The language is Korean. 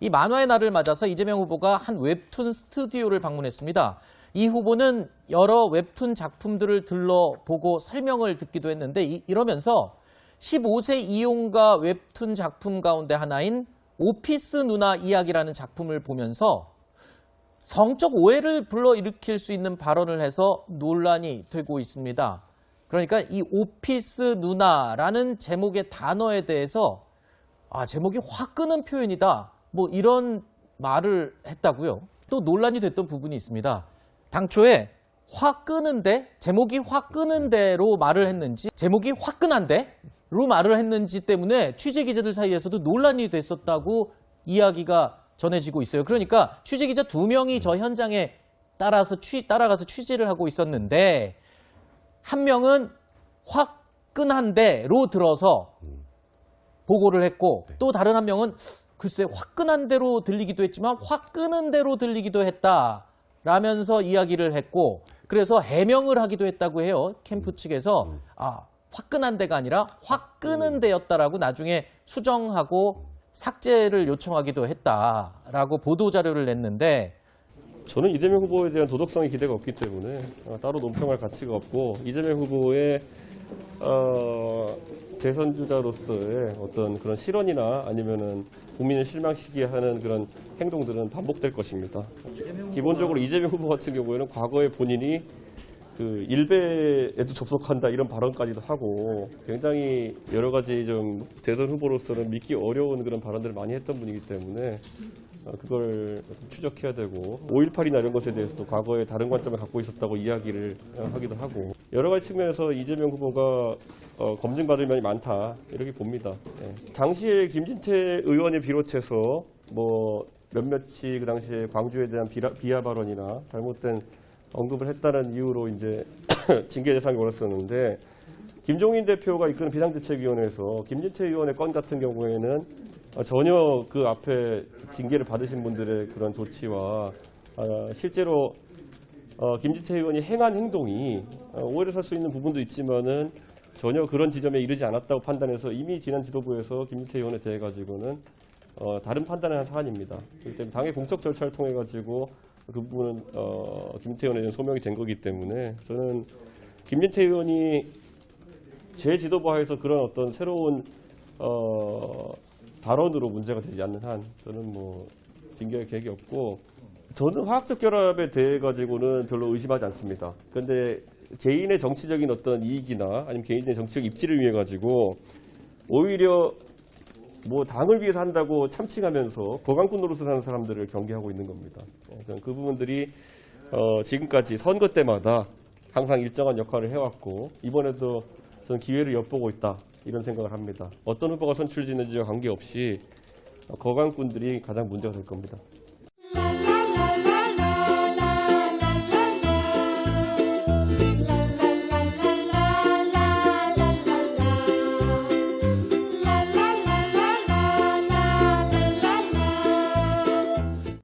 이 만화의 날을 맞아서 이재명 후보가 한 웹툰 스튜디오를 방문했습니다. 이 후보는 여러 웹툰 작품들을 들러보고 설명을 듣기도 했는데 이러면서 15세 이용가 웹툰 작품 가운데 하나인 오피스 누나 이야기라는 작품을 보면서 성적 오해를 불러일으킬 수 있는 발언을 해서 논란이 되고 있습니다. 그러니까 이 오피스 누나라는 제목의 단어에 대해서 제목이 확 끄는 표현이다. 뭐 이런 말을 했다고요. 또 논란이 됐던 부분이 있습니다. 당초에 확 끄는데, 제목이 확 끄는데로 말을 했는지, 제목이 화끈한데로 말을 했는지 때문에 취재기자들 사이에서도 논란이 됐었다고 이야기가 전해지고 있어요. 그러니까 취재기자 2명이 저 현장에 따라가서 취재를 하고 있었는데, 한 명은 화끈한데로 들어서 보고를 했고, 또 다른 한 명은 글쎄 화끈한 대로 들리기도 했지만 확 끄는 대로 들리기도 했다라면서 이야기를 했고, 그래서 해명을 하기도 했다고 해요. 캠프 측에서 화끈한 데가 아니라 확 끄는 데였다라고 나중에 수정하고 삭제를 요청하기도 했다라고 보도자료를 냈는데, 저는 이재명 후보에 대한 도덕성의 기대가 없기 때문에 따로 논평할 가치가 없고, 이재명 후보의 대선주자로서의 어떤 그런 실언이나 아니면은 국민을 실망시키게 하는 그런 행동들은 반복될 것입니다. 기본적으로 이재명 후보 같은 경우에는 과거에 본인이 그 일베에도 접속한다 이런 발언까지도 하고 굉장히 여러 가지 좀 대선 후보로서는 믿기 어려운 그런 발언들을 많이 했던 분이기 때문에 그걸 추적해야 되고, 5.18이나 이런 것에 대해서도 과거에 다른 관점을 갖고 있었다고 이야기를 하기도 하고, 여러 가지 측면에서 이재명 후보가 검증받을 면이 많다 이렇게 봅니다. 당시에 김진태 의원을 비롯해서 뭐 몇몇이 그 당시에 광주에 대한 비하 발언이나 잘못된 언급을 했다는 이유로 이제 징계 대상이 올랐었는데, 김종인 대표가 이끄는 비상대책위원회에서 김진태 의원의 건 같은 경우에는 전혀 그 앞에 징계를 받으신 분들의 그런 조치와 실제로 김진태 의원이 행한 행동이 오해를 살 수 있는 부분도 있지만은 전혀 그런 지점에 이르지 않았다고 판단해서 이미 지난 지도부에서 김진태 의원에 대해 가지고는 다른 판단을 한 사안입니다. 그렇기 때문에 당의 공적 절차를 통해 가지고 그 부분은 김진태 의원에 대한 소명이 된 거기 때문에, 저는 김진태 의원이 제 지도부 하에서 그런 어떤 새로운 발언으로 문제가 되지 않는 한 저는 뭐 징계할 계획이 없고, 저는 화학적 결합에 대해 가지고는 별로 의심하지 않습니다. 그런데 개인의 정치적인 어떤 이익이나 아니면 개인의 정치적 입지를 위해 가지고 오히려 뭐 당을 위해서 한다고 참칭하면서 거강꾼 노릇을 하는 사람들을 경계하고 있는 겁니다. 그 부분들이 지금까지 선거 때마다 항상 일정한 역할을 해왔고, 이번에도 저는 기회를 엿보고 있다 이런 생각을 합니다. 어떤 후보가 선출되는지와 관계없이 거강꾼들이 가장 문제가 될 겁니다.